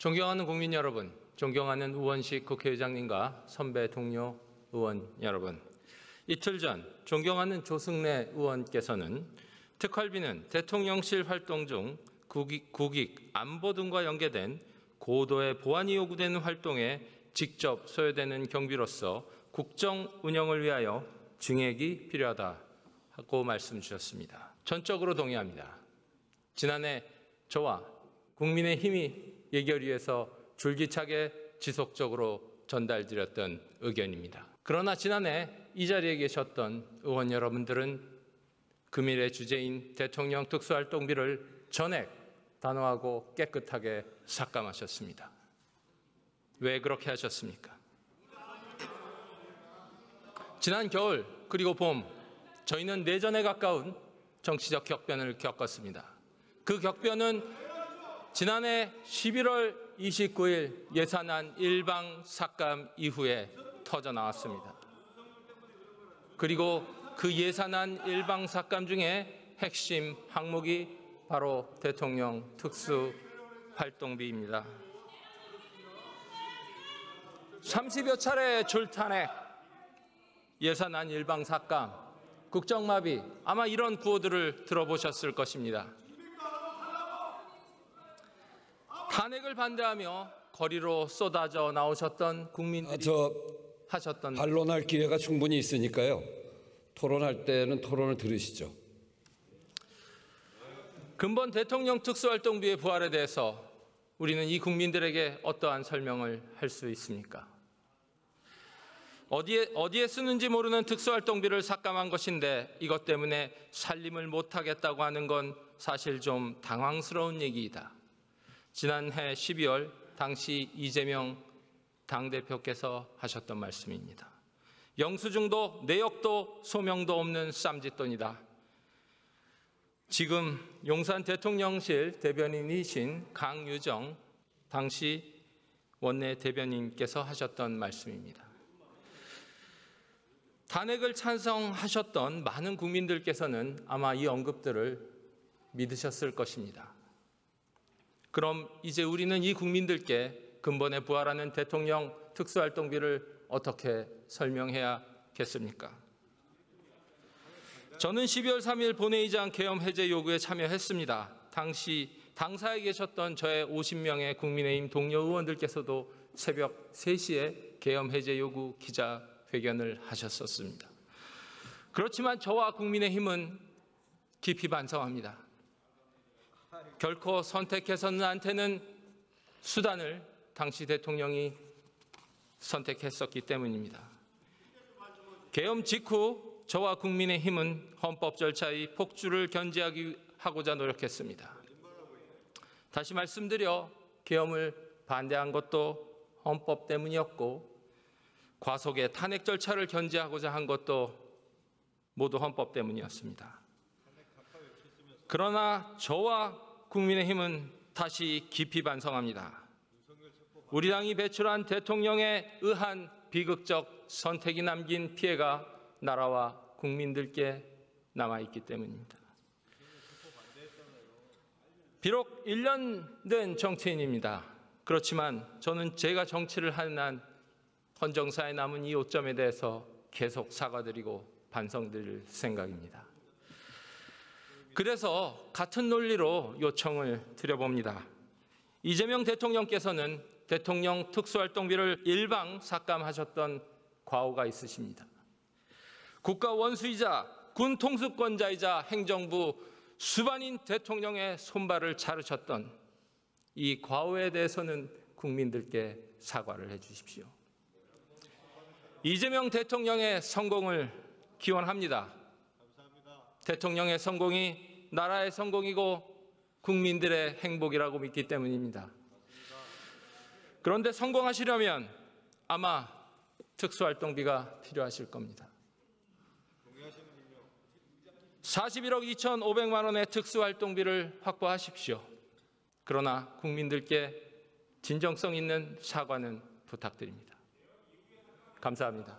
존경하는 국민 여러분, 존경하는 우원식 국회의장님과 선배 동료 의원 여러분, 이틀 전 존경하는 조승래 의원께서는 특활비는 대통령실 활동 중 국익, 안보 등과 연계된 고도의 보안이 요구되는 활동에 직접 소요되는 경비로서 국정 운영을 위하여 증액이 필요하다고 말씀 주셨습니다. 전적으로 동의합니다. 지난해 저와 국민의힘이 예결위에서 줄기차게 지속적으로 전달드렸던 의견입니다. 그러나 지난해 이 자리에 계셨던 의원 여러분들은 금일의 주제인 대통령 특수활동비를 전액 단호하고 깨끗하게 삭감하셨습니다. 왜 그렇게 하셨습니까? 지난 겨울 그리고 봄, 저희는 내전에 가까운 정치적 격변을 겪었습니다. 그 격변은 지난해 11월 29일 예산안 일방 삭감 이후에 터져나왔습니다. 그리고 그 예산안 일방 삭감 중에 핵심 항목이 바로 대통령 특수활동비입니다. 30여 차례 줄탄핵, 예산안 일방 삭감, 국정마비, 아마 이런 구호들을 들어보셨을 것입니다. 탄핵을 반대하며 거리로 쏟아져 나오셨던 국민들이 하셨던 반론할 기회가 충분히 있으니까요. 토론할 때는 토론을 들으시죠. 근본 대통령 특수활동비의 부활에 대해서 우리는 이 국민들에게 어떠한 설명을 할 수 있습니까? 어디에 쓰는지 모르는 특수활동비를 삭감한 것인데 이것 때문에 살림을 못하겠다고 하는 건 사실 좀 당황스러운 얘기이다. 지난해 12월 당시 이재명 당대표께서 하셨던 말씀입니다. 영수증도 내역도 소명도 없는 쌈짓돈이다. 지금 용산 대통령실 대변인이신 강유정 당시 원내 대변인께서 하셨던 말씀입니다. 탄핵을 찬성하셨던 많은 국민들께서는 아마 이 언급들을 믿으셨을 것입니다. 그럼 이제 우리는 이 국민들께 근본에 부활하는 대통령 특수활동비를 어떻게 설명해야겠습니까? 저는 12월 3일 본회의장 계엄 해제 요구에 참여했습니다. 당시 당사에 계셨던 저의 50명의 국민의힘 동료 의원들께서도 새벽 3시에 계엄 해제 요구 기자회견을 하셨었습니다. 그렇지만 저와 국민의힘은 깊이 반성합니다. 결코 선택해서는 안 되는 수단을 당시 대통령이 선택했었기 때문입니다. 계엄 직후 저와 국민의힘은 헌법 절차의 폭주를 견제하고자 노력했습니다. 다시 말씀드려 계엄을 반대한 것도 헌법 때문이었고 과속의 탄핵 절차를 견제하고자 한 것도 모두 헌법 때문이었습니다. 그러나 저와 국민의힘은 다시 깊이 반성합니다. 우리 당이 배출한 대통령에 의한 비극적 선택이 남긴 피해가 나라와 국민들께 남아있기 때문입니다. 비록 1년 된 정치인입니다. 그렇지만 저는 제가 정치를 하는 한 헌정사에 남은 이 오점에 대해서 계속 사과드리고 반성드릴 생각입니다. 그래서 같은 논리로 요청을 드려봅니다. 이재명 대통령께서는 대통령 특수활동비를 일방 삭감하셨던 과오가 있으십니다. 국가 원수이자 군 통수권자이자 행정부 수반인 대통령의 손발을 자르셨던 이 과오에 대해서는 국민들께 사과를 해 주십시오. 이재명 대통령의 성공을 기원합니다. 대통령의 성공이 나라의 성공이고 국민들의 행복이라고 믿기 때문입니다. 그런데 성공하시려면 아마 특수활동비가 필요하실 겁니다. 41억 2,500만 원의 특수활동비를 확보하십시오. 그러나 국민들께 진정성 있는 사과는 부탁드립니다. 감사합니다.